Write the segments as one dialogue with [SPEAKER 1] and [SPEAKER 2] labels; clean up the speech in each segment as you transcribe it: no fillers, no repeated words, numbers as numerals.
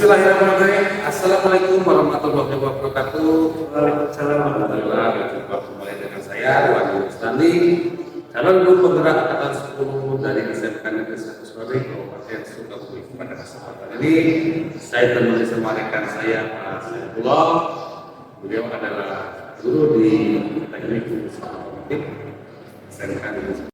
[SPEAKER 1] Bismillahirrahmanirrahim. Assalamualaikum warahmatullahi wabarakatuh.
[SPEAKER 2] Waalaikumsalam
[SPEAKER 1] warahmatullahi wabarakatuh. Jumpa kembali dengan saya Wahyu Mustandi, calon guru penggerak angkatan 10 dari SMK Negeri 1 Surabaya Kabupaten Sukabumi. Pada kesempatan ini saya temani sama rekan saya Pak Saifullah. Beliau adalah guru di Teknik Otomotif SMK Negeri 1.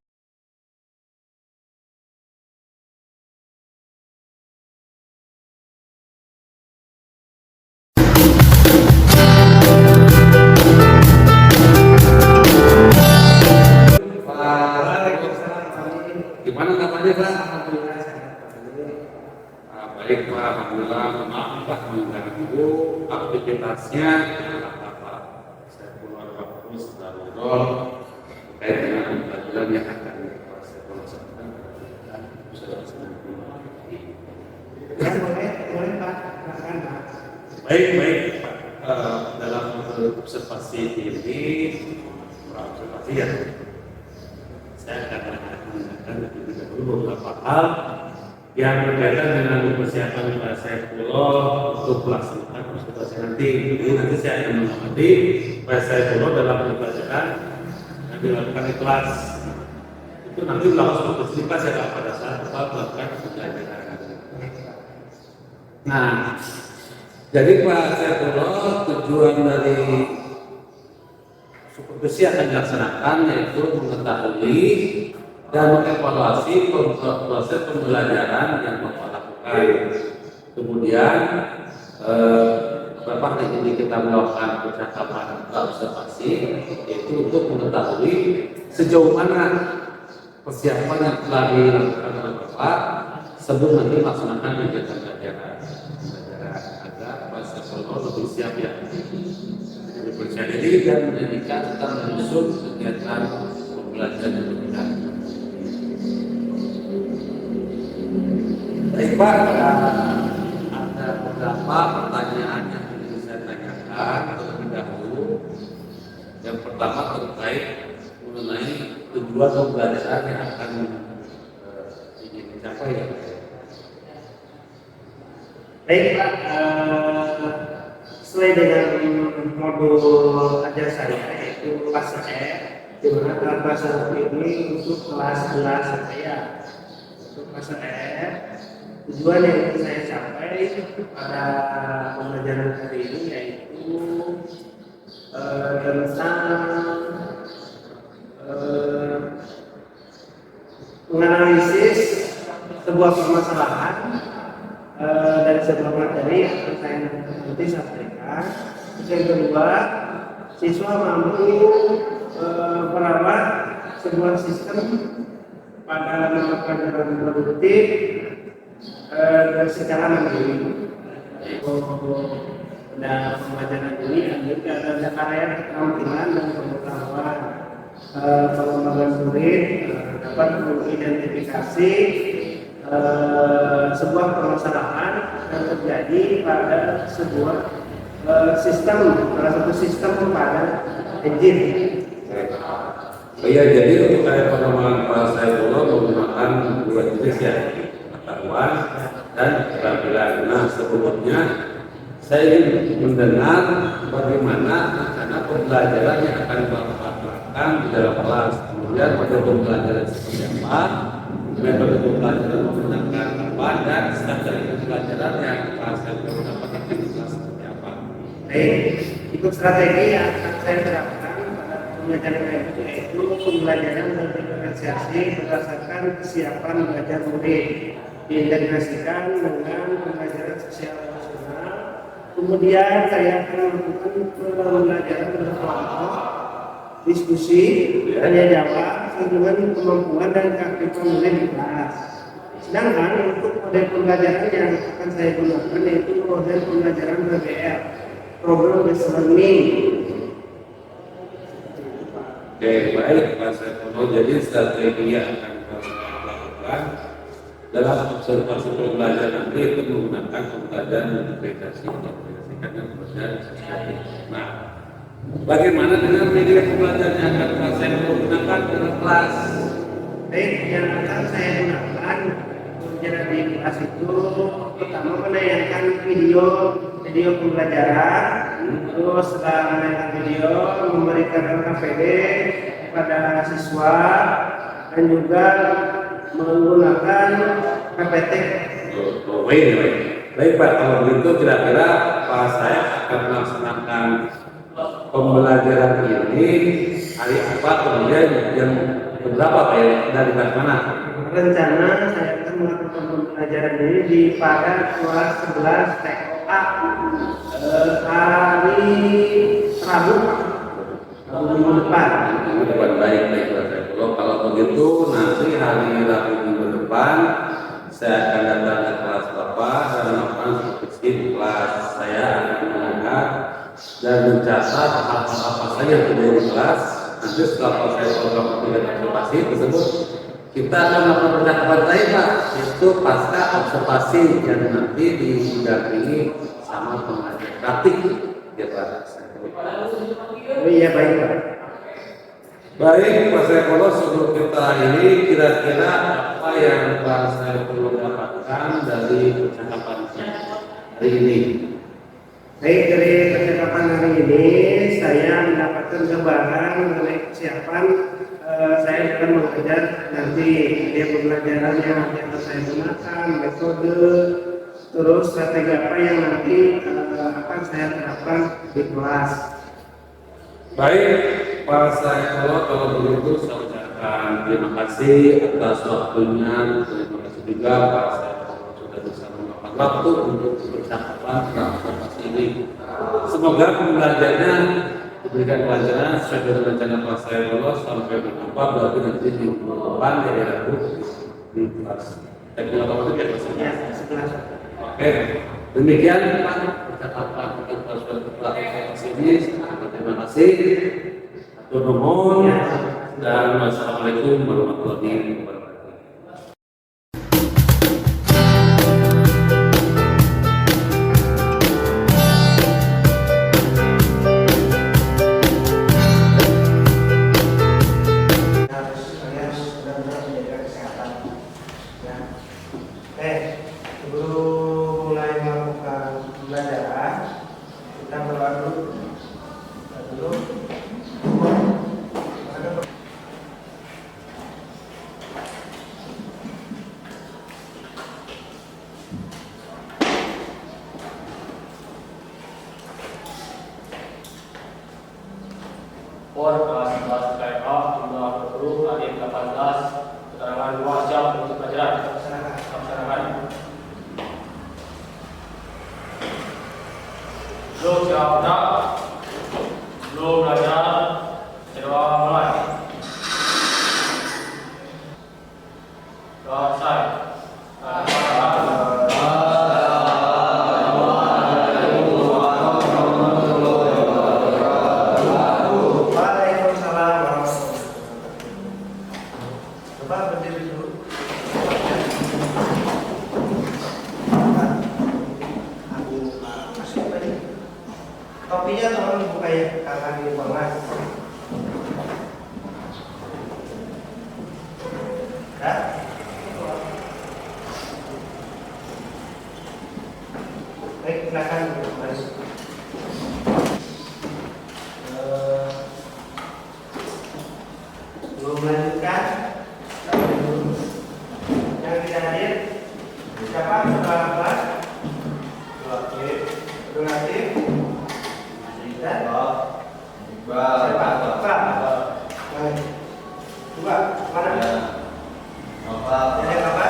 [SPEAKER 1] Gimana kabarnya Pak? Baik Pak, alhamdulillah. Maaf Pak mengganggu aktivitasnya. Pak saya keluar waktu sudah ngobrol terkait dengan pembelajaran yang akan saya laksanakan.
[SPEAKER 2] Boleh Pak, silakan Pak.
[SPEAKER 1] Baik Pak. Dalam observasi ini, observasi ya. Saya akan menanyakan lebih dahulu beberapa hal yang berkaitan dengan persiapan Pak Saifullah untuk pelaksanaan observasi nanti. Jadi nanti saya akan mengamati Pak Saifullah dalam pembelajaran yang dilakukan di kelas. Itu nanti langsung bercerita ya pada saat Bapak melakukan pembelajaran. Nah, jadi Pak Saifullah tujuan dari supervisi akan dilaksanakan yaitu mengetahui dan mengevaluasi proses pembelajaran yang Bapak lakukan. Kemudian Bapak ini kita melakukan percakapan observasi yaitu untuk mengetahui sejauh mana persiapan yang telah dilakukan oleh Bapak sebelum nanti melaksanakan kegiatan pembelajaran agar Pak Saifullah lebih siap ya. Percaya diri dan menjadikan serta menyusun kegiatan pembelajaran yang lebih lanjut. Baik Pak, ada beberapa pertanyaan yang ingin saya tanyakan terlebih dahulu. Yang pertama terkait mengenai tujuan pembelajaran yang akan ingin dicapai ya.
[SPEAKER 2] Baik Pak, sesuai dengan modul ajar saya yaitu kelas E, di mana dalam kelas ini untuk kelas 11 saya. Untuk kelas E, tujuan yang ingin saya capai pada pembelajaran hari ini yaitu tentang menganalisis sebuah permasalahan dari sebuah materi yang akan saya nanti sampaikan. Yang kedua, siswa mampu merawat sebuah sistem pada mata pelajaran produktif secara mandiri. Pada pembelajaran ini ada karya keterampilan dan pengetahuan pengembangan murid dapat mengidentifikasi sebuah permasalahan yang terjadi pada sebuah sistem, salah satu sistem pada engine.
[SPEAKER 1] Oh iya, jadi untuk kayak pengembangan Pak Saifullah menggunakan dua jenis ya, pengetahuan dan keterampilan. Nah, sebelumnya saya ingin mendengar bagaimana rencana pembelajaran yang akan Bapak lakukan di dalam kelas. Kemudian pada pembelajaran seperti apa, metode pembelajaran menggunakan apa, dan standar pembelajaran yang Pak Saifullah dapatkan di kelas seperti apa.
[SPEAKER 2] Baik, ikut strategi yang akan saya terapkan pada pembelajaran itu yaitu pembelajaran berdiferensiasi berdasarkan kesiapan belajar murid, diintegrasikan dengan pembelajaran sosial emosional. Kemudian saya akan melakukan pembelajaran berkelompok, diskusi, tanya jawab, dengan kemampuan dan keaktifan murid di kelas. Sedangkan untuk model pembelajaran yang akan saya gunakan yaitu model pembelajaran PBL, Problem Based Learning.
[SPEAKER 1] Oke, baik Pak Saifullah. Jadi strategi yang akan Bapak lakukan dalam observasi pembelajaran nanti itu menggunakan pembelajaran integrasi dengan pembelajaran sosial. Nah, bagaimana dengan media pembelajaran yang akan Pak Saifullah gunakan dalam kelas?
[SPEAKER 2] Baik, yang akan saya gunakan pembelajaran di kelas itu pertama menayangkan video pembelajaran, terus setelah menayangkan video memberikan LKPD kepada siswa dan juga menggunakan PPT.
[SPEAKER 1] Baik Pak, kalau begitu kira-kira Pak saya akan melaksanakan pembelajaran ini hari apa, kemudian jam berapa Pak ya, dari mana?
[SPEAKER 2] Rencana saya akan melakukan pembelajaran ini di pada kelas 11 TOA hari Rabu minggu depan.
[SPEAKER 1] Minggu depan, baik Pak Saifullah. Kalau begitu nanti hari Rabu minggu depan saya akan datang ke kelas Bapak dan melakukan supervisi di kelas. Saya akan mengangkat dan mencatat hal-hal apa saja yang terjadi di kelas. Nanti setelah saya melakukan observasi tersebut, kita akan melakukan percakapan lain Pak, itu pasca observasi yang nanti didampingi sama pengajar praktik ya Pak.
[SPEAKER 2] Oh iya, baik Pak.
[SPEAKER 1] Baik Pak Saifullah, sebelum kita ini kira-kira apa yang Pak Saifullah dapatkan dari percakapan hari ini?
[SPEAKER 2] Baik, dari percakapan hari ini saya mendapatkan gambaran mengenai kesiapan saya dalam mengajar nanti, dia pembelajaran yang akan saya gunakan, metode, terus strategi apa yang nanti akan saya terapkan di kelas.
[SPEAKER 1] Baik Pak Saifullah, kalau begitu saya ucapkan terima kasih atas waktunya. Terima kasih juga Pak Saifullah sudah bisa meluangkan waktu untuk percakapan tentang observasi ini. Semoga pembelajarannya diberikan pelajaran sesuai dengan rencana Pak Saifullah. Sampai berjumpa berarti nanti di depan di Rabu di kelas teknik otomatis ya Pak.
[SPEAKER 2] Ya, sebelah.
[SPEAKER 1] Oke, demikian Pak percakapan kita sudah ini. Terima kasih. Atur nuhun dan wassalamualaikum warahmatullahi wabarakatuh.
[SPEAKER 2] Harus benar-benar menjaga kesehatan. Ya. Sebelum mulai melakukan pembelajaran, kita berdoa dulu.
[SPEAKER 3] Por kelas 11 KMA jumlah 20 hari 18 keterangan 2 jam untuk pelajaran laksanakan. Belum siap benar, belum belajar, coba mulai. Selesai.
[SPEAKER 2] Topinya tolong buka ya, kakak di bawah. Ya. Baik, silakan Mas. Belum melanjutkan. Yang tidak hadir siapa? Sekolah kelas? Relatif. Dan Iqbal. Dua, mana? Jadi apa?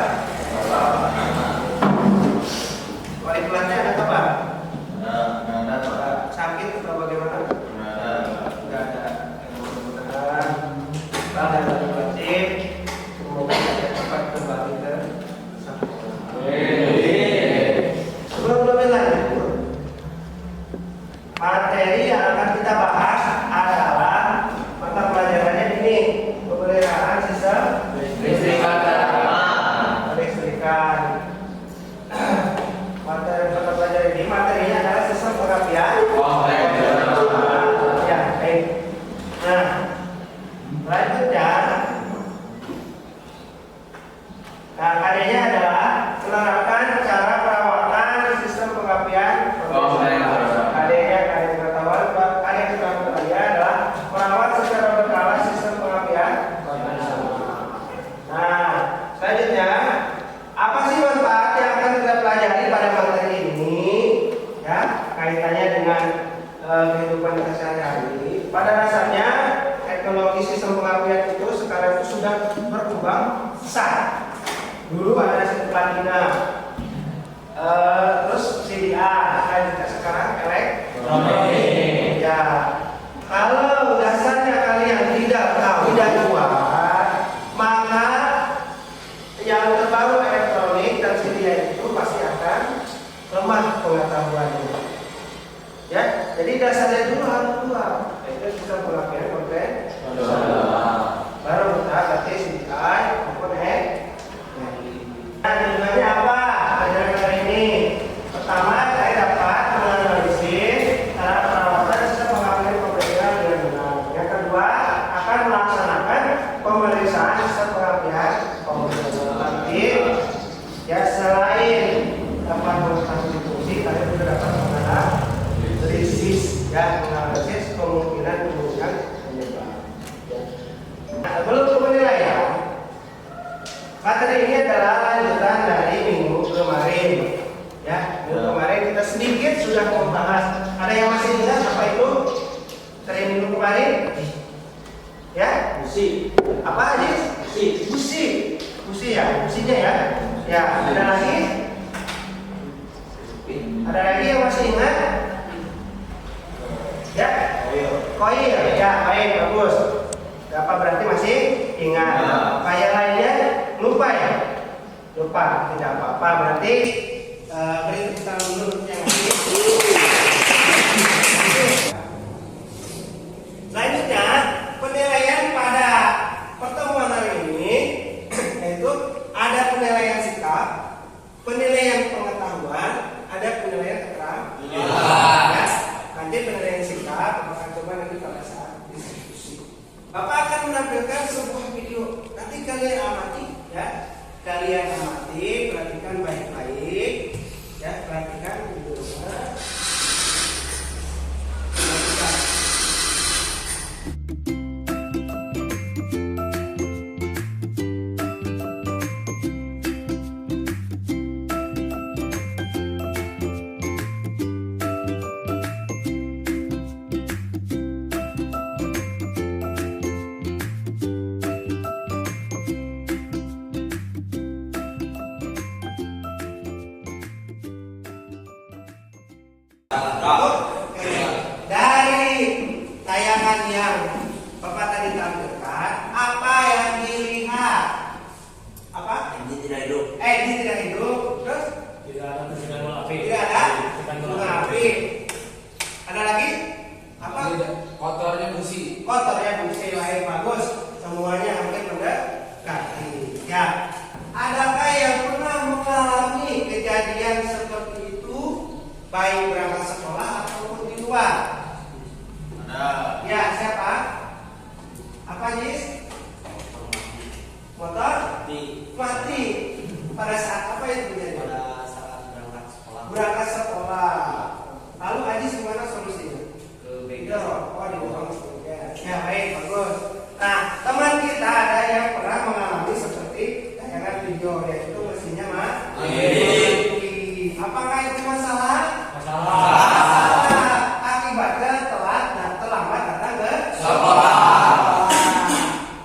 [SPEAKER 2] Wali kelasnya ada apa? Sakit atau bagaimana? Tidak ada. Iqbal dan relatif. Semoga saja cepat kembali ke sebelum lebih lanjut, materi yang akan kita bahas adalah mata pelajarannya ini, pemeliharaan sistem listrikan. Materi mata pelajaran ini materinya adalah sistem pengapian. Ya, baik. Nah, selanjutnya, nah, adanya adalah menerapkan cara perawatan Dulu ada satu platina. Terus CDA, kan sekarang elektronik. Ya. Kalau dasarnya kalian tidak tahu, tidak kuat, maka yang terbaru elektronik dan CDA itu pasti akan lemah pengetahuannya. Ya, jadi dasarnya dulu harus kuat. Itu sudah pengertian konten. Baru kita ganti CDI maupun Tujuannya apa? Pelajaran kali ini. Pertama, saya dapat menganalisis cara perawatan sistem pengambilan pemberian dengan benar. Yang kedua, akan melaksanakan pemeriksaan sistem pengambilan pemberian. Nanti, ya selain dapat mengetahui fungsi, kalian juga dapat menganalisis, ya menganalisis kemungkinan penyebab. Nah, sebelum ke penilaian, materi ini adalah lanjutan dari minggu kemarin. Ya, minggu kemarin kita sedikit sudah membahas. Ada yang masih ingat apa itu? Dari minggu kemarin? Ya, busi. Apa aja? Busi. Busi. Busi ya, businya ya. Ya, ada lagi? Ada lagi yang masih ingat? Ya, koil. Ya, baik, bagus. Apa berarti masih ingat? Kayak lainnya lupa ya? Lupa, tidak apa-apa. Berarti beri tepuk tangan dulu yang ini. Selanjutnya penilaian pada pertemuan hari ini yaitu ada penilaian sikap, penilaian pengetahuan, ada penilaian keterampilan. Ya, nanti penilaian sikap akan coba nanti pada saat diskusi. Bapak akan menampilkan sebuah video. Nanti kalian amati, ya. Kalian amati, perhatikan baik-baik, ya. Perhatikan videonya. Dari tayangan yang Bapak tadi tampilkan, apa yang dilihat? Apa? Ini tidak hidup. Ini tidak hidup. Terus?
[SPEAKER 3] Tidak ada gunung api.
[SPEAKER 2] Tidak ada gunung api. Ada lagi? Apa?
[SPEAKER 4] Kotornya busi.
[SPEAKER 2] Kotornya busi, lahir bagus. Semuanya hampir mendekati. Ya. Adakah yang pernah mengalami kejadian seperti itu, baik berangkat sekolah ataupun di luar?
[SPEAKER 4] Ada.
[SPEAKER 2] Ya, siapa? Apa, Jis? Motor? Mati. Pada saat apa itu terjadi?
[SPEAKER 4] Pada saat berangkat sekolah.
[SPEAKER 2] Berangkat sekolah. Lalu Ajis gimana solusinya?
[SPEAKER 4] Ke bengkel.
[SPEAKER 2] Didorong saja. Ya, baik, bagus. Nah, teman kita ada yang pernah mengalami seperti tayangan video, yaitu mesinnya mati. Apakah itu masalah?
[SPEAKER 3] Masalah.
[SPEAKER 2] Akibatnya terlambat datang ke
[SPEAKER 4] Sekolah.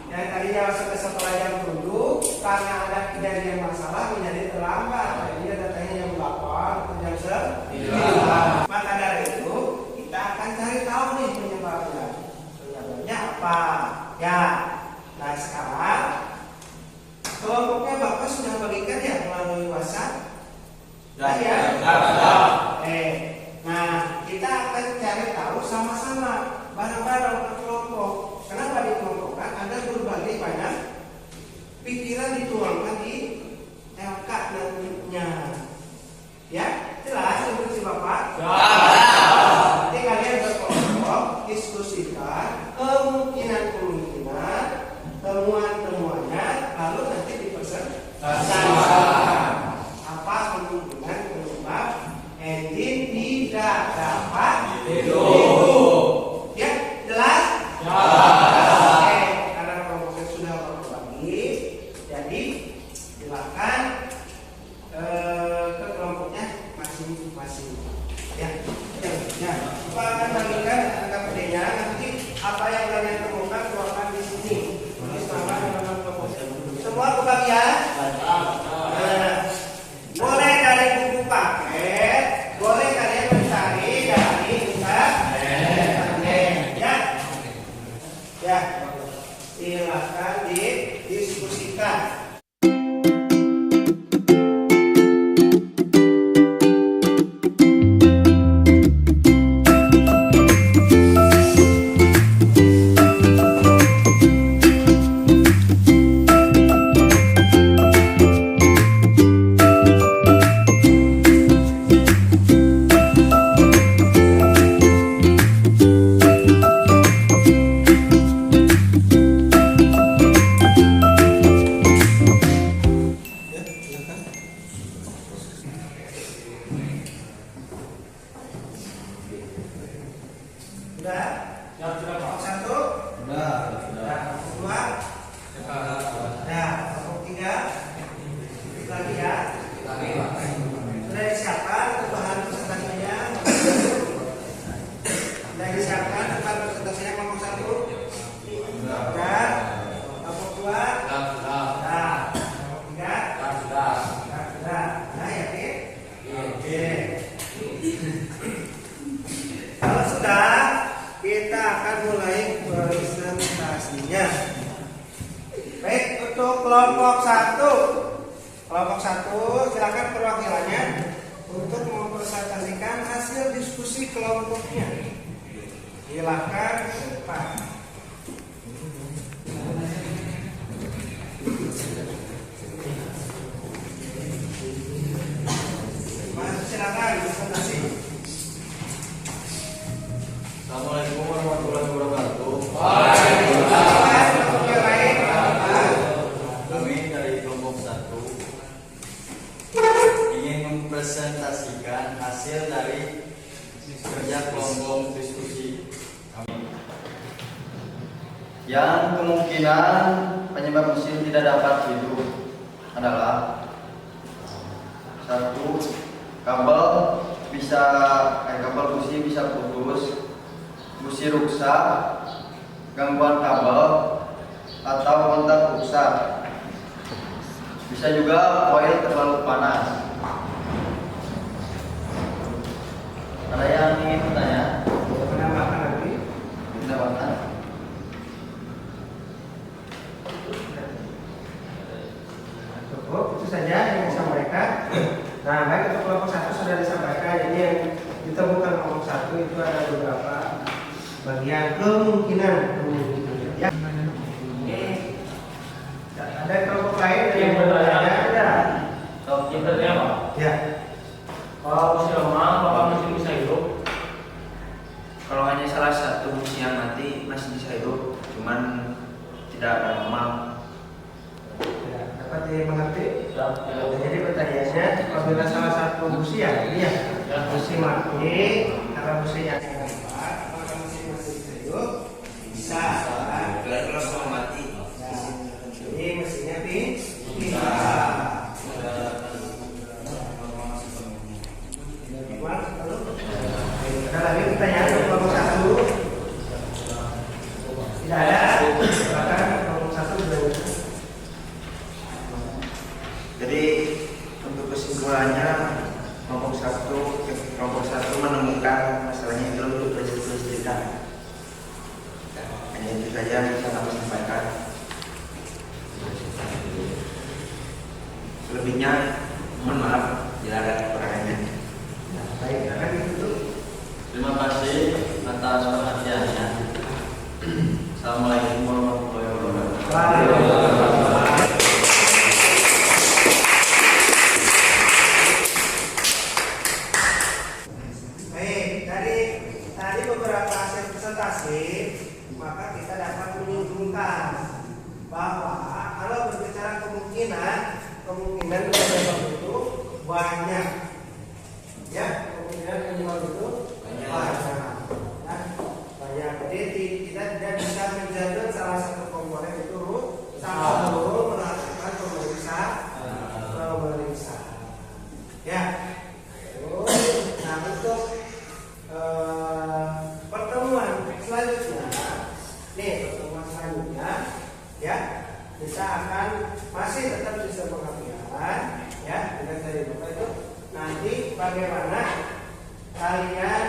[SPEAKER 2] Yang tadinya masuk ke sekolah jam 7, karena ada kejadian masalah menjadi terlambat. Tadinya datangnya jam 8 atau jam 9. Maka dari itu kita akan cari tahu nih penyebabnya. Penyebabnya apa? Ya. Nah, sekarang kelompoknya Bapak sudah bagikan ya melalui WhatsApp. Ya. Nah, kita akan cari tahu sama-sama, bareng-bareng berkelompok. Kenapa dikelompokkan? Ada berbagai banyak pikiran dituangkan di LK nantinya. Ya, jelas instruksi Bapak? Nanti kalian berkelompok, diskusikan kemungkinan-kemungkinan, temuan-temuannya, lalu nanti dipresentasikan. Apa kemungkinan penyebab engine tidak dapat hidup? Ya, jelas? Oke, karena kelompoknya sudah berbagi, jadi silakan ke kelompoknya masing-masing. Ya, Bapak akan bagikan KPD-nya. Nanti apa yang kalian temukan keluarkan di sini. Tulis nama dan nama kelompoknya. Semua kebagian? Nah, boleh dari buku paket, boleh kalian mencari dari buka paket, ya. Ya, silakan didiskusikan. Sudah?
[SPEAKER 3] Ya, sudah Pak.
[SPEAKER 2] Satu? Sudah. Dua? Sudah. Tiga? Lagi ya? Sudah disiapkan untuk bahan presentasinya? Sudah disiapkan tempat presentasinya kelompok satu? Sudah. Kelompok dua? Sudah. Kelompok tiga? Sudah. Nah, yakin? Oke. Kalau sudah, kita akan mulai presentasinya. Baik, untuk kelompok satu silakan perwakilannya untuk mempresentasikan hasil diskusi kelompoknya. Silakan ke depan. Mas, silakan presentasi.
[SPEAKER 4] Assalamualaikum warahmatullahi wabarakatuh.
[SPEAKER 2] Untuk yang lain,
[SPEAKER 4] Kami dari kelompok 1 ingin mempresentasikan hasil dari kerja kelompok diskusi kami. Yang kemungkinan penyebab mesin tidak dapat hidup adalah 1. Kabel busi bisa putus, busi rusak, gangguan kabel, atau kontak rusak. Bisa juga koil terlalu panas. Ada yang ingin bertanya?
[SPEAKER 2] menambahkan lagi.
[SPEAKER 4] Pendapatan?
[SPEAKER 2] Cukup, itu saja yang disampaikan. Nah, baik, untuk kelompok satu sudah disampaikan. Jadi yang ditemukan kelompok satu itu ada beberapa bagian kemungkinan. Ya. Ada kelompok lain
[SPEAKER 3] Yang bertanya.
[SPEAKER 2] ada?
[SPEAKER 3] Yang bertanya Pak.
[SPEAKER 2] Ya.
[SPEAKER 3] Kalau mesin lemah, apakah mesin bisa hidup?
[SPEAKER 5] Kalau hanya salah satu mesin yang mati masih bisa hidup, cuman tidak akan lemah.
[SPEAKER 2] Ya, dapat dimengerti?
[SPEAKER 3] Ya.
[SPEAKER 2] Jadi pertanyaannya, apabila salah satu busi ya, ini ya, busi mati, karena businya yang empat, apakah mesin masih bisa hidup? Bisa.
[SPEAKER 5] Kalau semua mati.
[SPEAKER 2] Jadi mesinnya bisa. Ada lagi pertanyaan untuk kelompok satu? Tidak ada. Silakan kelompok satu berlanjut.
[SPEAKER 5] Jadi untuk kesimpulannya kelompok satu menemukan masalahnya itu untuk kelistrikan. Hanya itu saja yang bisa kami sampaikan. Selebihnya mohon maaf bila ada kekurangannya.
[SPEAKER 2] Baik, akan ditutup.
[SPEAKER 4] Terima kasih atas perhatiannya. Assalamualaikum warahmatullahi wabarakatuh.
[SPEAKER 2] Baik, dari tadi beberapa hasil presentasi, maka kita dapat menyimpulkan bahwa kalau berbicara kemungkinan penyebab itu banyak, ya, kemungkinan penyebab itu banyak. Jadi kita tidak bisa menjamin salah satu komponen itu sama dulu melakukan pemeriksaan. Ya. Nah, untuk pertemuan selanjutnya, ya, kita akan masih bagaimana kalian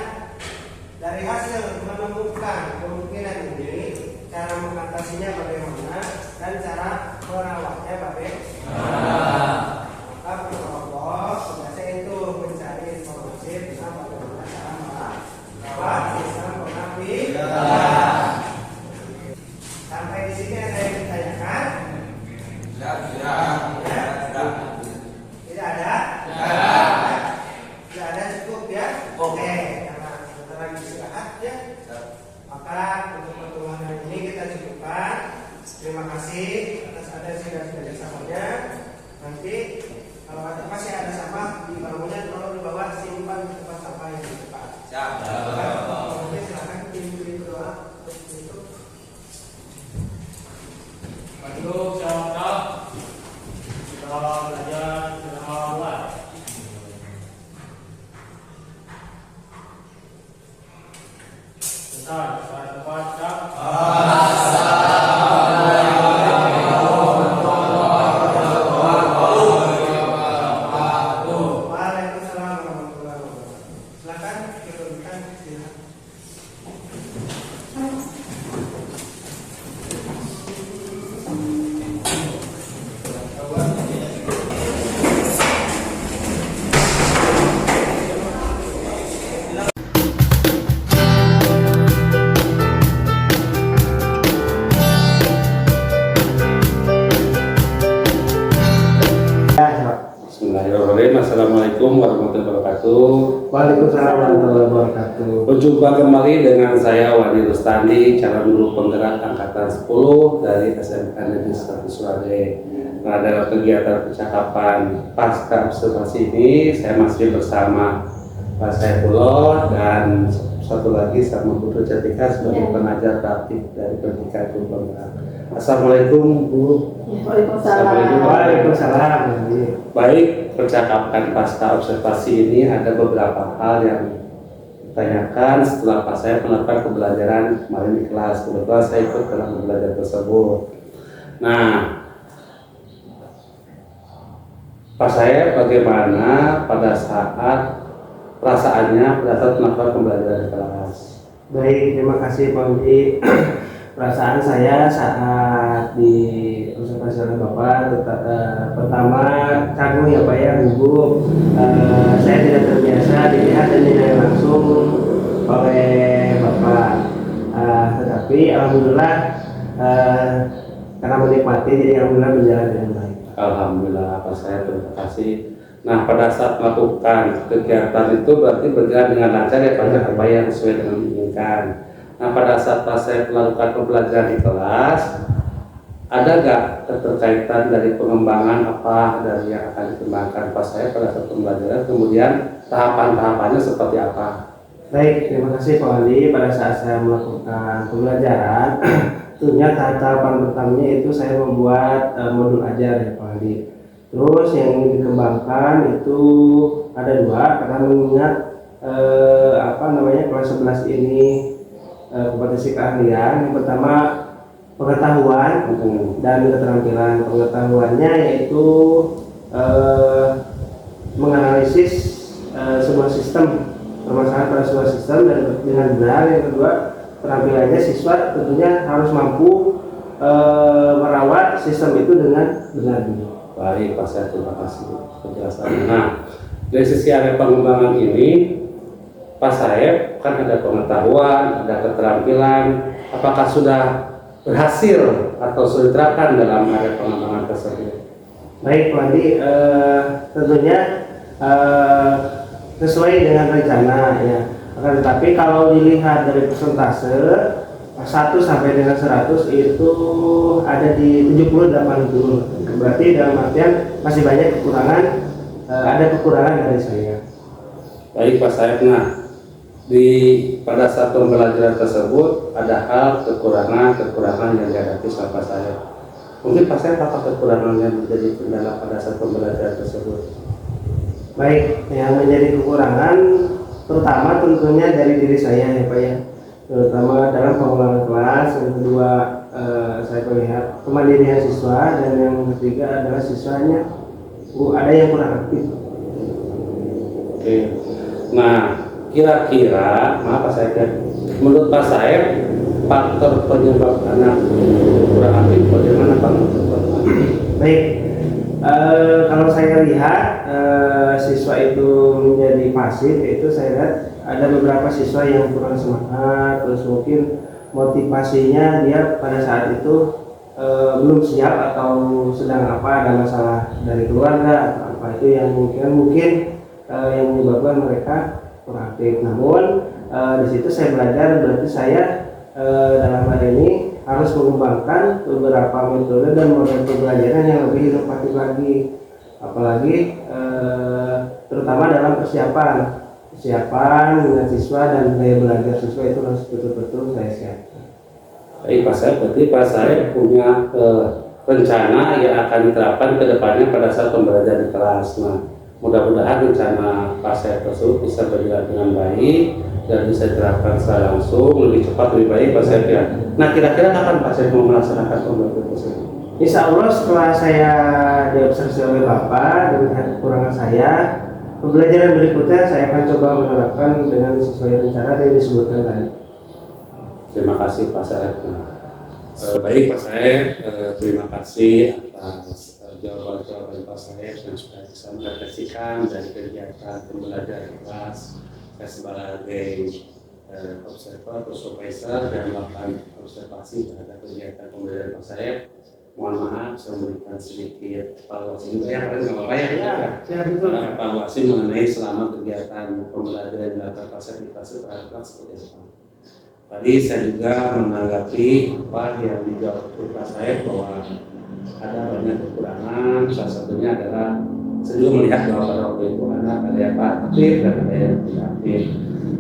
[SPEAKER 2] dari hasil menemukan kemungkinan ini, cara mengatasinya bagaimana dan cara merawatnya bagaimana. Maka kelompok tugasnya itu mencari informasi tentang bagaimana cara merawat sistem pengapian. Sampai di sini ada yang ditanyakan? Tidak ada? Tidak ada, cukup ya? Oke, karena sebentar lagi istirahat ya. Maka untuk pertemuan hari ini kita cukupkan. Terima kasih atas atensi dan kerjasamanya. Nanti kalau masih ada sampah di bangunan, tolong dibawa simpan di tempat sampah yang di depan. Oke, silakan kirim doa untuk itu.
[SPEAKER 3] Untuk jawab kita belajar dengan awal. Bentar, saya baca.
[SPEAKER 2] Waalaikumsalam warahmatullahi wabarakatuh. Silakan dituliskan silakan.
[SPEAKER 1] Bismillahirrahmanirrahim. Assalamualaikum warahmatullahi wabarakatuh.
[SPEAKER 2] Waalaikumsalam warahmatullahi wabarakatuh.
[SPEAKER 1] Berjumpa kembali dengan saya Wadi Rustandi, calon guru penggerak angkatan 10 dari SMK Negeri 1 Surabaya. Nah, dalam kegiatan percakapan pasca observasi ini, saya masih bersama Pak Saifullah dan satu lagi sama Putri Cantika sebagai pengajar praktik dari pendidikan guru penggerak. Assalamualaikum Bu. Assalamualaikum.
[SPEAKER 2] Waalaikumsalam.
[SPEAKER 1] Baik, percakapan pasca observasi ini ada beberapa hal yang ditanyakan setelah Pak saya melakukan pembelajaran kemarin di kelas. Kebetulan saya ikut dalam pembelajaran tersebut. Nah, Pak saya bagaimana pada saat perasaannya pada saat melakukan pembelajaran di kelas?
[SPEAKER 2] Baik, terima kasih Pak Udi. Perasaan saya saat di observasi oleh Bapak pertama kagum ya Pak ya, gugup. Saya tidak terbiasa dilihat dan dinilai langsung oleh Bapak. Tetapi alhamdulillah karena menikmati, jadi alhamdulillah berjalan dengan baik.
[SPEAKER 1] Alhamdulillah Pak saya, terima kasih. Nah, pada saat melakukan kegiatan itu berarti berjalan dengan lancar ya Pak, apa yang sesuai dengan diinginkan. Nah, pada saat Pak saya melakukan pembelajaran di kelas, ada nggak keterkaitan dari pengembangan apa dari yang akan dikembangkan Pak saya pada saat pembelajaran, kemudian tahapan-tahapannya seperti apa?
[SPEAKER 2] Baik, terima kasih Pak Andi. Pada saat saya melakukan pembelajaran, tentunya tahapan pertamanya itu saya membuat modul ajar ya Pak Andi. Terus yang ingin dikembangkan itu ada dua, karena mengingat kelas 11 ini kompetensi keahlian. Yang pertama pengetahuan dan keterampilan. Pengetahuannya yaitu menganalisis sebuah sistem, permasalahan pada sebuah sistem dan dengan benar. Yang kedua, keterampilannya siswa tentunya harus mampu merawat sistem itu dengan benar.
[SPEAKER 1] Baik Pak saya, terima kasih penjelasannya. Nah, dari sisi area pengembangan ini Pak saya kan ada pengetahuan, ada keterampilan, apakah sudah berhasil atau sudah diterapkan dalam area pengembangan tersebut?
[SPEAKER 2] Baik Pak Andi, tentunya sesuai dengan rencana ya. Akan tetapi kalau dilihat dari persentase 1 sampai dengan 100 itu ada di 78 berarti dalam artian masih banyak kekurangan, ada kekurangan dari saya.
[SPEAKER 1] Baik Pak Saif, nah pada saat pembelajaran tersebut ada hal kekurangan yang dihadapi sama Pak Saif. Mungkin Pak Saif apa kekurangan yang menjadi kendala pada saat pembelajaran tersebut?
[SPEAKER 2] Baik, yang menjadi kekurangan terutama tentunya dari diri saya ya Pak ya, terutama dalam pengulangan kelas. Yang kedua, saya melihat kemandirian siswa, dan yang ketiga adalah siswanya ada yang kurang aktif.
[SPEAKER 1] Oke. Nah, kira-kira, maaf Pak Said, menurut Pak Said, faktor penyebab anak kurang aktif bagaimana Pak?
[SPEAKER 2] Baik, kalau saya lihat siswa itu menjadi pasif, itu saya lihat ada beberapa siswa yang kurang semangat, terus mungkin motivasinya dia pada saat itu belum siap atau sedang ada masalah dari keluarga atau apa itu yang mungkin yang menyebabkan mereka kurang aktif. Namun di situ saya belajar, berarti saya dalam hal ini harus mengembangkan beberapa metode dan model pembelajaran yang lebih inovatif lagi, apalagi terutama dalam persiapan dengan siswa dan daya belajar siswa itu harus betul-betul saya siapkan.
[SPEAKER 1] Baik Pak Said, berarti Pak Said punya rencana yang akan diterapkan ke depannya pada saat pembelajaran di kelas. Nah, mudah-mudahan rencana Pak Said tersebut bisa berjalan dengan baik dan bisa diterapkan secara langsung lebih cepat lebih baik Pak Said ya. Nah, kira-kira kapan Pak Said mau melaksanakan pembelajaran tersebut?
[SPEAKER 2] Insya Allah setelah saya diobservasi oleh Bapak dengan kekurangan saya, pembelajaran berikutnya saya akan coba menerapkan dengan sesuai rencana yang disebutkan tadi.
[SPEAKER 1] Terima kasih Pak Said. Baik Pak Said, terima kasih atas jawaban-jawaban Pak Said yang sudah bisa merefleksikan dari kegiatan pembelajaran kelas. Saya sebagai observer atau supervisor dan melakukan observasi terhadap kegiatan pembelajaran Pak Said. Mohon maaf, saya memberikan sedikit evaluasi juga ya, evaluasi mengenai selama kegiatan pembelajaran dan Pak Said di kelas terhadap seperti apa. Tadi saya juga menanggapi apa yang dijawab Pak Said bahwa ada banyak kekurangan. Salah satunya adalah saya juga melihat bahwa pada waktu itu anak ada yang aktif dan ada yang tidak aktif.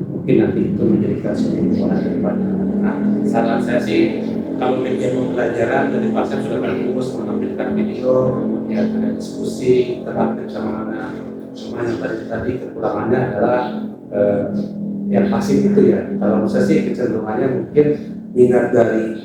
[SPEAKER 1] Mungkin nanti itu menjadi kasus yang ke depannya. Nah, saran saya sih kalau media pembelajaran dari Pak Said sudah bagus menampilkan video, kemudian ada diskusi interaktif sama anak. Cuma yang tadi kekurangannya adalah yang pasif itu ya. Kalau saya sih kecenderungannya mungkin minat dari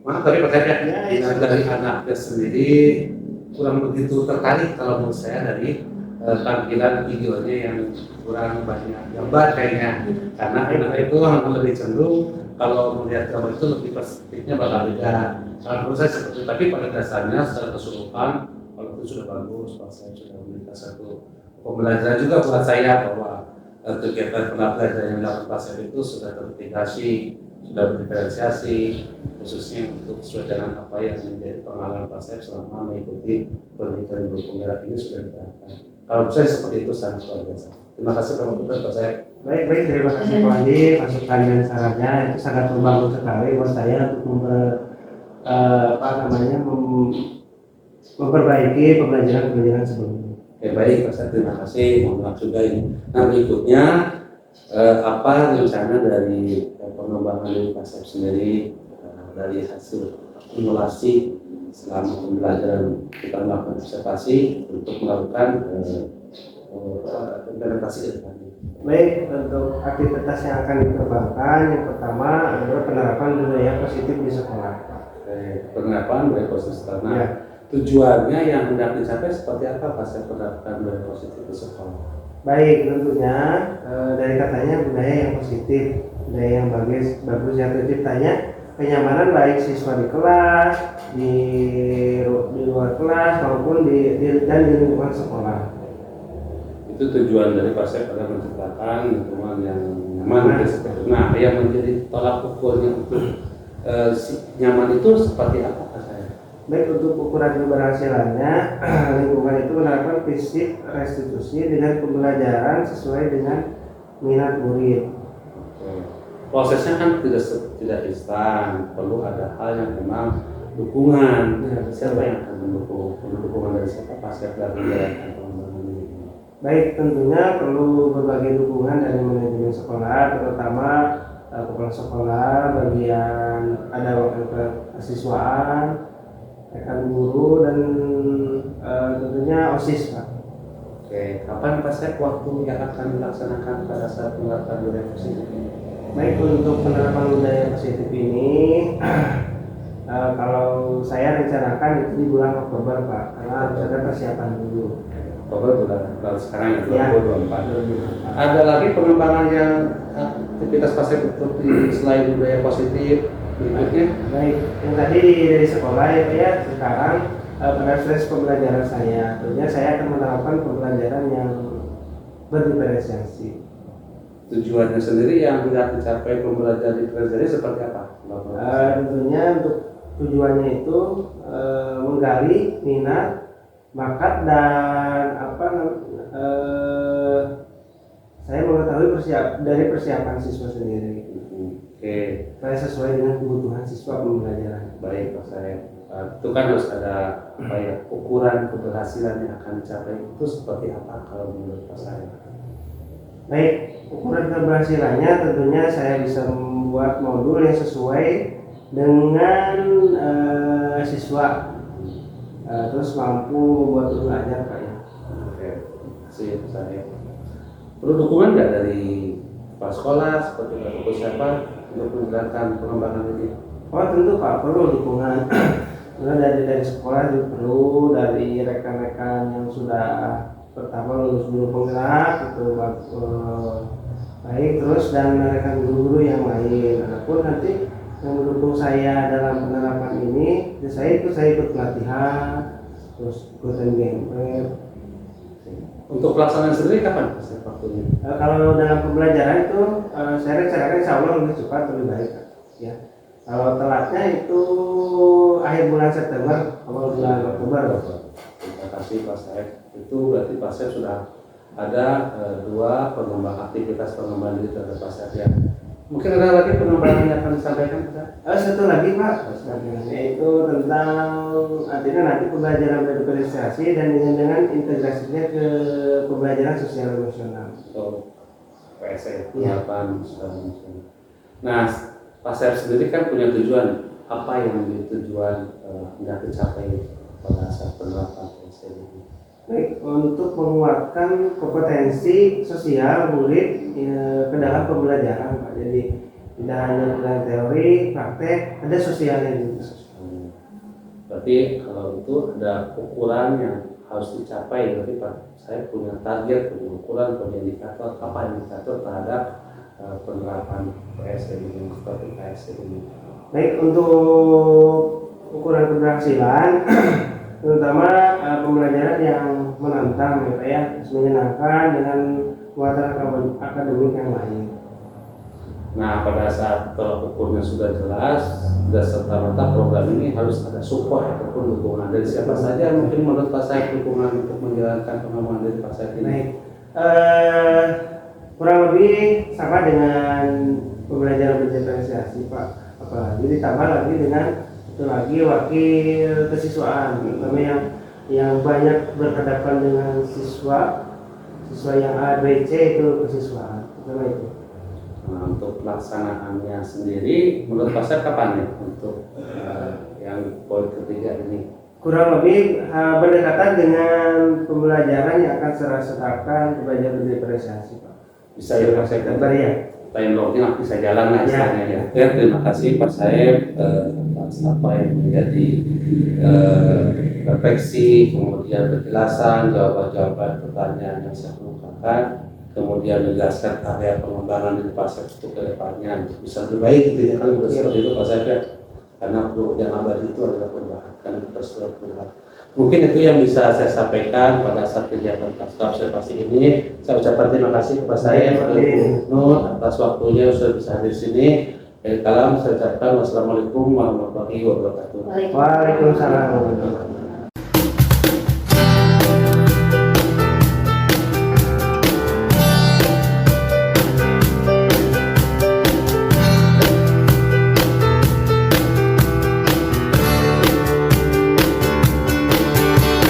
[SPEAKER 1] minat dari anaknya sendiri kurang begitu tertarik kalau menurut saya dari tampilan videonya yang kurang banyak gambar kayaknya, karena anak itu lebih cenderung kalau melihat gambar itu lebih perspektifnya bakal beda. Kalau menurut saya seperti itu, tapi pada dasarnya secara keseluruhan kalau itu sudah bagus, Pak saya sudah memberikan satu pembelajaran juga buat saya bahwa kegiatan pembelajaran yang dilakukan Pak Said itu sudah terintegrasi, sudah berdiferensiasi, khususnya untuk sesuai dengan apa yang menjadi pengalaman Pak Said selama mengikuti pendidikan guru penggerak ini sudah diterapkan. Kalau saya seperti itu sangat luar biasa. Terima kasih Pak Said.
[SPEAKER 2] Baik, terima kasih Pak Andi, masukan dan sarannya itu sangat membantu sekali buat saya untuk memperbaiki pembelajaran sebelumnya.
[SPEAKER 1] Oke, baik Pak Said, terima kasih. Mohon maaf juga ini. Nah, berikutnya apa rencana dari pengembangan dari Pak Said sendiri dari hasil akumulasi selama pembelajaran kita melakukan observasi untuk melakukan implementasi ke depan.
[SPEAKER 2] Baik, untuk aktivitas yang akan dikembangkan yang pertama adalah penerapan budaya positif di sekolah.
[SPEAKER 1] Penerapan budaya positif sekolah. Nah,
[SPEAKER 2] Ya.
[SPEAKER 1] tujuannya yang hendak dicapai seperti apa Pak Said penerapan budaya positif di sekolah?
[SPEAKER 2] Baik, tentunya dari katanya budaya yang positif, budaya yang bagus yang terciptanya kenyamanan baik siswa di kelas, di luar kelas maupun dan di lingkungan sekolah.
[SPEAKER 1] Itu tujuan dari Pak Said adalah menciptakan lingkungan yang nyaman. Nah, yang menjadi tolak ukurnya untuk nyaman itu seperti apa Pak Said?
[SPEAKER 2] Baik, untuk ukuran keberhasilannya, lingkungan itu menerapkan prinsip restitusi dengan pembelajaran sesuai dengan minat murid.
[SPEAKER 1] Prosesnya kan tidak instan, perlu ada hal yang memang dukungan.
[SPEAKER 2] Ya,
[SPEAKER 1] Siapa yang akan mendukung? Dukungan dari siapa Pak Said dalam menjalankan pengembangan ini?
[SPEAKER 2] Baik, tentunya perlu berbagai dukungan dari manajemen sekolah, terutama kepala sekolah, bagian ada wakil kesiswaan, rekan guru dan tentunya OSIS Pak.
[SPEAKER 1] Oke, kapan Pak Said waktu yang akan dilaksanakan pada saat penerapan budaya positif ini?
[SPEAKER 2] Baik, untuk penerapan budaya positif ini kalau saya rencanakan itu di bulan Oktober Pak, harus ada persiapan dulu.
[SPEAKER 1] Oktober bulan sekarang
[SPEAKER 2] Ya.
[SPEAKER 1] 2024. Ada lagi pengembangan yang aktivitas pasca seperti selain budaya positif berikutnya?
[SPEAKER 2] Baik, yang tadi dari sekolah ya, sekarang proses pembelajaran saya, tentunya saya akan menerapkan pembelajaran yang berdiferensiasi.
[SPEAKER 1] Tujuannya sendiri yang hendak dicapai pembelajaran diferensiasi seperti apa?
[SPEAKER 2] Tentunya untuk tujuannya itu menggali minat, bakat dan saya mengetahui dari persiapan siswa sendiri.
[SPEAKER 1] Oke,
[SPEAKER 2] Saya sesuai dengan kebutuhan siswa pembelajaran.
[SPEAKER 1] baik Pak Said. Itu kan harus ada ukuran keberhasilan yang akan dicapai itu seperti apa kalau menurut Pak Said?
[SPEAKER 2] Baik, ukuran keberhasilannya tentunya saya bisa membuat modul yang sesuai dengan siswa, terus mampu membuat guru ajar Pak ya.
[SPEAKER 1] Oke, terima kasih Pak Said. Perlu dukungan nggak dari kepala sekolah seperti Pak Kepala siapa untuk menjalankan pengembangan ini?
[SPEAKER 2] Oh tentu Pak, perlu dukungan. Karena dari sekolah juga perlu, dari rekan-rekan yang sudah pertama lulus guru penggerak itu baik, terus dan rekan guru-guru yang lain. Adapun nanti yang mendukung saya dalam penerapan ini, saya ikut pelatihan, terus ikut MGMF.
[SPEAKER 1] Untuk pelaksanaan sendiri kapan waktunya?
[SPEAKER 2] Kalau dalam pembelajaran itu saya rencanakan insya Allah lebih cepat lebih baik ya. Kalau telatnya itu akhir bulan September, awal bulan Oktober.
[SPEAKER 1] Terima kasih Pak Said. Itu berarti Pak Said sudah ada dua aktivitas pengembangan diri terhadap Pak Said ya. Mungkin ada lagi pengembangan yang akan disampaikan Pak?
[SPEAKER 2] Satu lagi Pak, yaitu tentang artinya nanti pembelajaran berdiferensiasi dan dengan integrasinya ke pembelajaran sosial emosional.
[SPEAKER 1] Atau PSE, penerapan sosial emosional. Nah, Pak Said sendiri kan punya tujuan. Apa yang menjadi tujuan hendak dicapai pada saat penerapan PSE ini?
[SPEAKER 2] Baik, untuk menguatkan kompetensi sosial murid ke dalam pembelajaran Pak. Jadi tidak hanya belajar teori, praktek, ada sosialnya juga.
[SPEAKER 1] Berarti kalau itu ada ukuran yang harus dicapai. Berarti Pak saya punya target, punya ukuran, punya indikator. Apa indikator terhadap penerapan PSE ini seperti PSE ini?
[SPEAKER 2] Baik, untuk ukuran keberhasilan terutama pembelajaran yang menantang ya Pak ya, menyenangkan dengan muatan akademik yang lain.
[SPEAKER 1] Nah, pada saat tolak ukurnya sudah jelas, sudah serta-merta program ini harus ada support ataupun dukungan dari siapa saja. Mungkin menurut Pak Said dukungan untuk menjalankan pengembangan dari Pak Said ini.
[SPEAKER 2] Baik, kurang lebih sama dengan pembelajaran berdiferensiasi Pak. Apalagi ditambah lagi dengan itu lagi wakil kesiswaan, terutama yang banyak berhadapan dengan siswa yang A, B, C itu kesiswaan, pertama itu.
[SPEAKER 1] Nah, untuk pelaksanaannya sendiri, menurut Pak Said kapan nih untuk yang poin ketiga ini?
[SPEAKER 2] Kurang lebih berdekatan dengan pembelajaran yang akan saya sertakan pembelajaran berdiferensiasi Pak.
[SPEAKER 1] Bisa ya Pak Said?
[SPEAKER 2] Ya.
[SPEAKER 1] Timelocknya bisa jalan lah istilahnya ya. Ya, terima kasih Pak Said atas apa yang menjadi refleksi, kemudian penjelasan, jawaban-jawaban pertanyaan yang saya kemukakan, kemudian menjelaskan area pengembangan dari Pak Said untuk kedepannya bisa lebih baik gitu ya kan seperti itu Pak Said ya. Karena yang abadi itu adalah perubahan, kan kita sudah perubahan. Mungkin itu yang bisa saya sampaikan pada saat kegiatan pasca observasi ini. Saya ucapkan terima kasih kepada saya, Pak Nur, atas waktunya sudah bisa hadir di sini. Kalam saya ucapkan wassalamualaikum warahmatullahi wabarakatuh.
[SPEAKER 2] Waalaikumsalam.